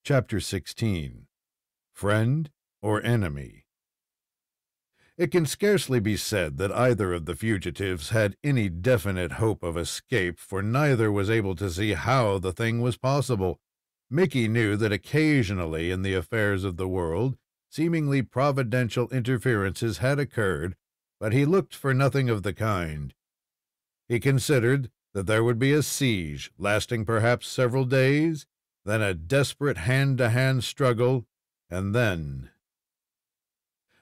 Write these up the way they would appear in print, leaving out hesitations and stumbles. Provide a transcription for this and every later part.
Chapter 16. Friend or Enemy? It can scarcely be said that either of the fugitives had any definite hope of escape, for neither was able to see how the thing was possible. Mickey knew that occasionally in the affairs of the world, seemingly providential interferences had occurred, but he looked for nothing of the kind. He considered that there would be a siege, lasting perhaps several days, then a desperate hand-to-hand struggle, and then...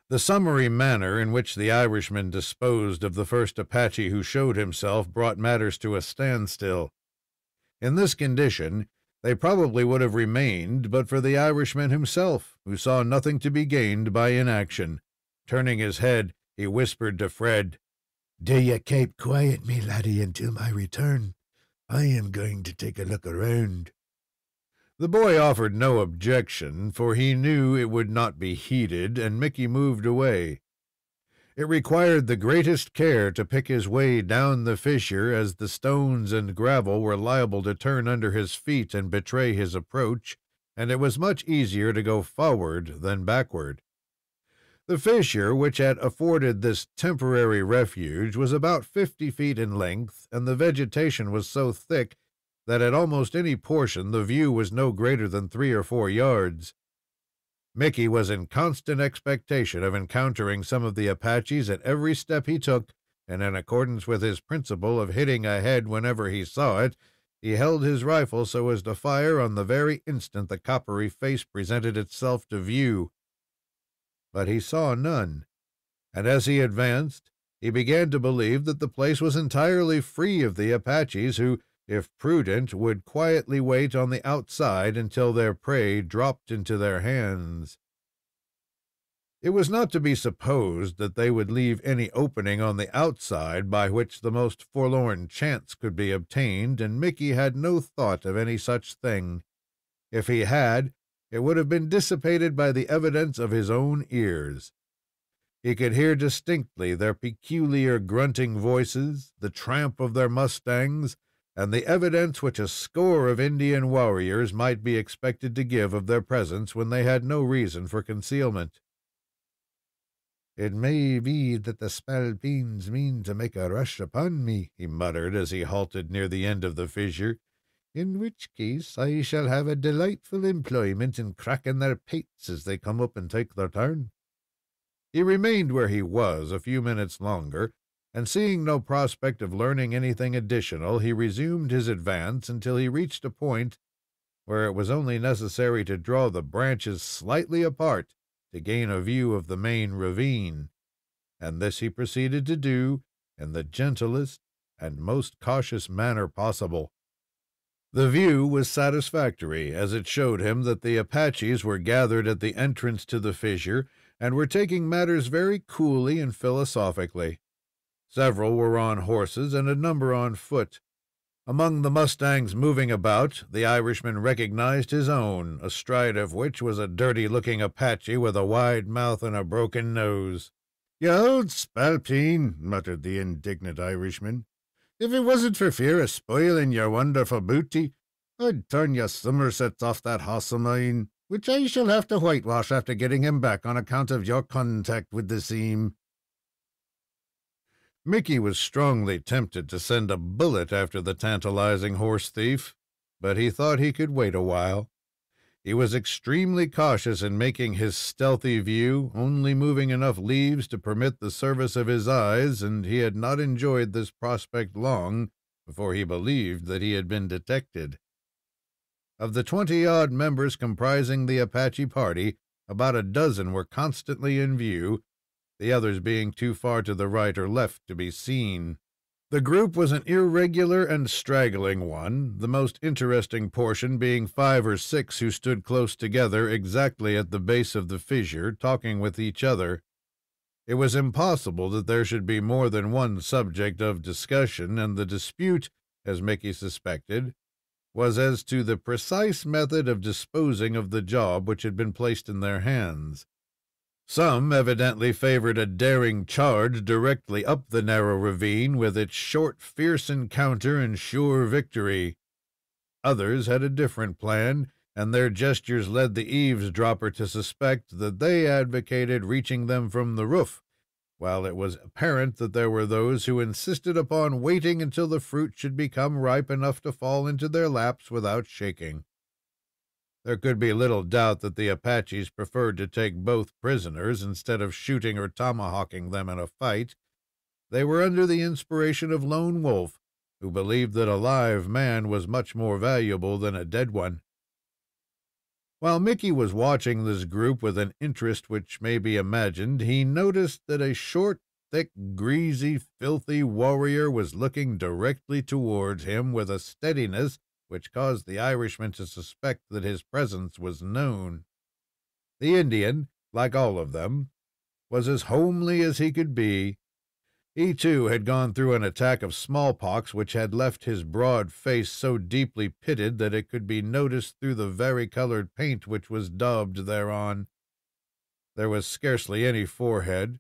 The summary manner in which the Irishman disposed of the first Apache who showed himself brought matters to a standstill. In this condition, they probably would have remained but for the Irishman himself, who saw nothing to be gained by inaction. Turning his head, he whispered to Fred, "Do you keep quiet, me laddie, until my return. I am going to take a look around." The boy offered no objection, for he knew it would not be heeded, and Mickey moved away. It required the greatest care to pick his way down the fissure, as the stones and gravel were liable to turn under his feet and betray his approach, and it was much easier to go forward than backward. The fissure, which had afforded this temporary refuge, was about 50 feet in length, and the vegetation was so thick that at almost any portion the view was no greater than 3 or 4 yards. Mickey was in constant expectation of encountering some of the Apaches at every step he took, and in accordance with his principle of hitting ahead whenever he saw it, he held his rifle so as to fire on the very instant the coppery face presented itself to view. But he saw none, and as he advanced, he began to believe that the place was entirely free of the Apaches, who, if prudent, would quietly wait on the outside until their prey dropped into their hands. It was not to be supposed that they would leave any opening on the outside by which the most forlorn chance could be obtained, and Mickey had no thought of any such thing. If he had, it would have been dissipated by the evidence of his own ears. He could hear distinctly their peculiar grunting voices, the tramp of their mustangs, and the evidence which a score of Indian warriors might be expected to give of their presence when they had no reason for concealment. "It may be that the spalpeens mean to make a rush upon me," he muttered as he halted near the end of the fissure, "in which case I shall have a delightful employment in cracking their pates as they come up and take their turn." He remained where he was a few minutes longer, and seeing no prospect of learning anything additional, he resumed his advance until he reached a point where it was only necessary to draw the branches slightly apart to gain a view of the main ravine, and this he proceeded to do in the gentlest and most cautious manner possible. The view was satisfactory, as it showed him that the Apaches were gathered at the entrance to the fissure, and were taking matters very coolly and philosophically. Several were on horses, and a number on foot. Among the mustangs moving about, the Irishman recognized his own, astride of which was a dirty-looking Apache with a wide mouth and a broken nose. "You old spalpeen," muttered the indignant Irishman. "If it wasn't for fear of spoiling your wonderful booty, I'd turn your somersets off that hoss of mine, which I shall have to whitewash after getting him back on account of your contact with the seam." Mickey was strongly tempted to send a bullet after the tantalizing horse thief, but he thought he could wait a while. He was extremely cautious in making his stealthy view, only moving enough leaves to permit the service of his eyes, and he had not enjoyed this prospect long before he believed that he had been detected. Of the 20-odd members comprising the Apache party, about a dozen were constantly in view, the others being too far to the right or left to be seen. The group was an irregular and straggling one, the most interesting portion being 5 or 6 who stood close together exactly at the base of the fissure, talking with each other. It was impossible that there should be more than one subject of discussion, and the dispute, as Mickey suspected, was as to the precise method of disposing of the job which had been placed in their hands. Some evidently favored a daring charge directly up the narrow ravine, with its short, fierce encounter and sure victory. Others had a different plan, and their gestures led the eavesdropper to suspect that they advocated reaching them from the roof, while it was apparent that there were those who insisted upon waiting until the fruit should become ripe enough to fall into their laps without shaking. There could be little doubt that the Apaches preferred to take both prisoners instead of shooting or tomahawking them in a fight. They were under the inspiration of Lone Wolf, who believed that a live man was much more valuable than a dead one. While Mickey was watching this group with an interest which may be imagined, he noticed that a short, thick, greasy, filthy warrior was looking directly towards him with a steadiness which caused the Irishman to suspect that his presence was known. The Indian, like all of them, was as homely as he could be. He, too, had gone through an attack of smallpox which had left his broad face so deeply pitted that it could be noticed through the varicolored paint which was daubed thereon. There was scarcely any forehead.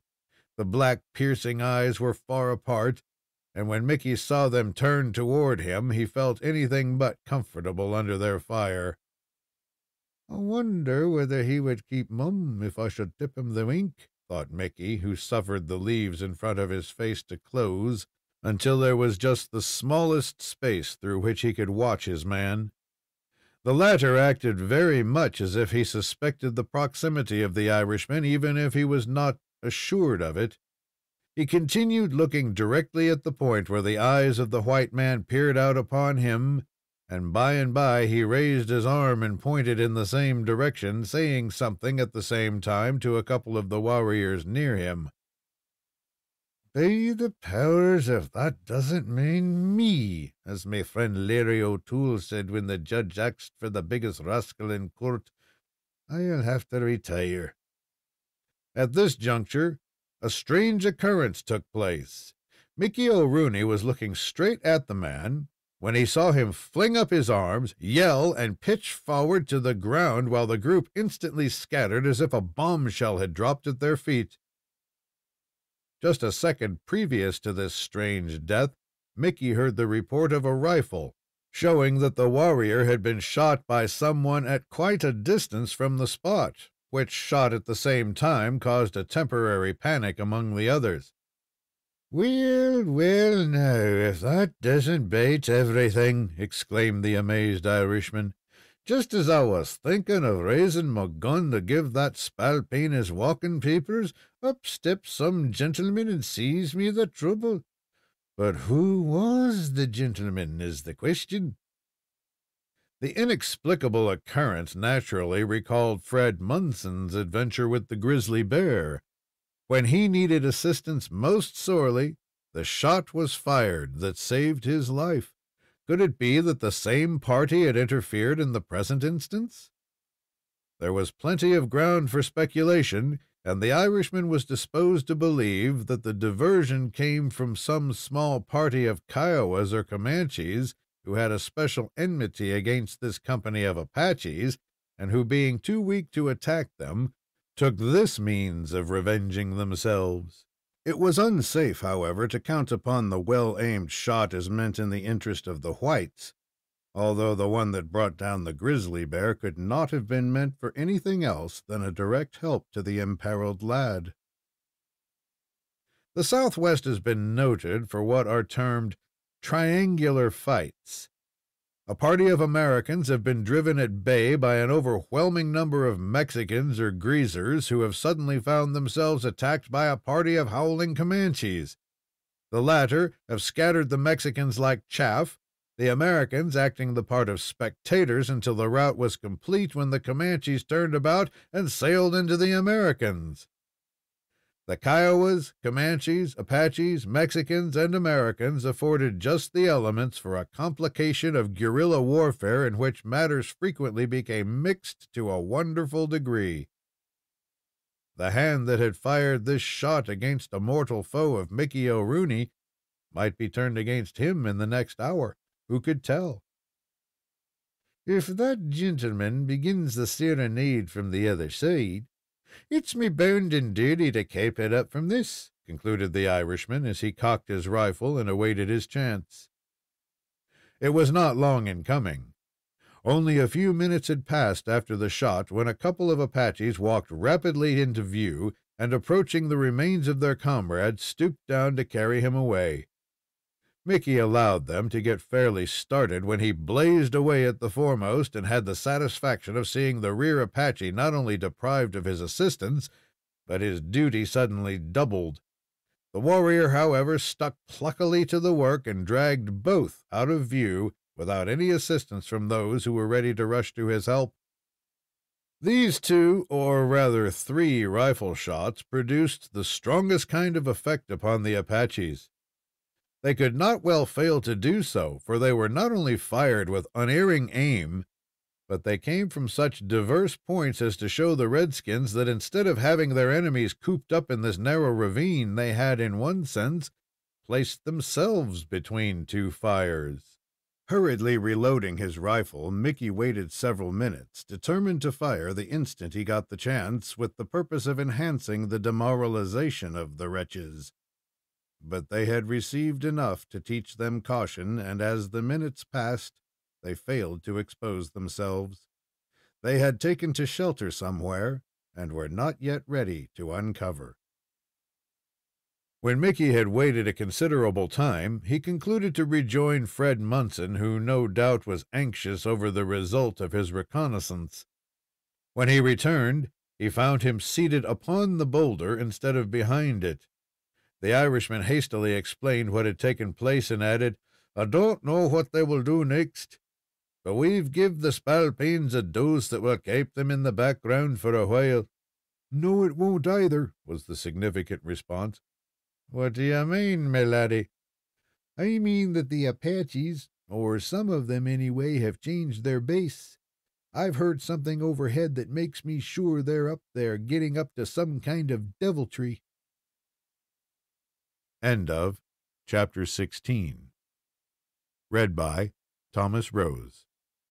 The black, piercing eyes were far apart, and when Mickey saw them turn toward him, he felt anything but comfortable under their fire. "I wonder whether he would keep mum if I should tip him the wink," thought Mickey, who suffered the leaves in front of his face to close until there was just the smallest space through which he could watch his man. The latter acted very much as if he suspected the proximity of the Irishman, even if he was not assured of it. He continued looking directly at the point where the eyes of the white man peered out upon him, and by he raised his arm and pointed in the same direction, saying something at the same time to a couple of the warriors near him. "By the powers, if that doesn't mean me, as my friend Larry O'Toole said when the judge asked for the biggest rascal in court, I'll have to retire." At this juncture, a strange occurrence took place. Mickey O'Rooney was looking straight at the man when he saw him fling up his arms, yell, and pitch forward to the ground, while the group instantly scattered as if a bombshell had dropped at their feet. Just a second previous to this strange death, Mickey heard the report of a rifle, showing that the warrior had been shot by someone at quite a distance from the spot, which shot at the same time caused a temporary panic among the others. "Well, well, now, if that doesn't bate everything!" exclaimed the amazed Irishman. "Just as I was thinking of raising my gun to give that spalpeen his walking papers, up steps some gentleman and sees me the trouble. But who was the gentleman is the question." The inexplicable occurrence naturally recalled Fred Munson's adventure with the grizzly bear. When he needed assistance most sorely, the shot was fired that saved his life. Could it be that the same party had interfered in the present instance? There was plenty of ground for speculation, and the Irishman was disposed to believe that the diversion came from some small party of Kiowas or Comanches who had a special enmity against this company of Apaches, and who, being too weak to attack them, took this means of revenging themselves. It was unsafe, however, to count upon the well-aimed shot as meant in the interest of the whites, although the one that brought down the grizzly bear could not have been meant for anything else than a direct help to the imperiled lad. The Southwest has been noted for what are termed triangular fights. A party of Americans have been driven at bay by an overwhelming number of Mexicans or greasers who have suddenly found themselves attacked by a party of howling Comanches. The latter have scattered the Mexicans like chaff, the Americans acting the part of spectators until the rout was complete, when the Comanches turned about and sailed into the Americans. The Kiowas, Comanches, Apaches, Mexicans, and Americans afforded just the elements for a complication of guerrilla warfare in which matters frequently became mixed to a wonderful degree. The hand that had fired this shot against a mortal foe of Mickey O'Rooney might be turned against him in the next hour. Who could tell? "If that gentleman begins the serenade from the other side, it's me bounden duty to keep it up from this," concluded the Irishman as he cocked his rifle and awaited his chance. It was not long in coming. Only a few minutes had passed after the shot when a couple of Apaches walked rapidly into view, and approaching the remains of their comrade, stooped down to carry him away. Mickey allowed them to get fairly started when he blazed away at the foremost and had the satisfaction of seeing the rear Apache not only deprived of his assistance, but his duty suddenly doubled. The warrior, however, stuck pluckily to the work and dragged both out of view without any assistance from those who were ready to rush to his help. These two, or rather 3 rifle shots produced the strongest kind of effect upon the Apaches. They could not well fail to do so, for they were not only fired with unerring aim, but they came from such diverse points as to show the redskins that instead of having their enemies cooped up in this narrow ravine, they had, in one sense, placed themselves between 2 fires. Hurriedly reloading his rifle, Mickey waited several minutes, determined to fire the instant he got the chance, with the purpose of enhancing the demoralization of the wretches. But they had received enough to teach them caution, and as the minutes passed, they failed to expose themselves. They had taken to shelter somewhere, and were not yet ready to uncover. When Mickey had waited a considerable time, he concluded to rejoin Fred Munson, who no doubt was anxious over the result of his reconnaissance. When he returned, he found him seated upon the boulder instead of behind it. The Irishman hastily explained what had taken place, and added, "I don't know what they will do next, but we've give the spalpeens a dose that will keep them in the background for a while." "No, it won't either," was the significant response. "What do you mean, my laddie?" "I mean that the Apaches, or some of them anyway, have changed their base. I've heard something overhead that makes me sure they're up there, getting up to some kind of deviltry." End of Chapter 16. Read by Thomas Rose.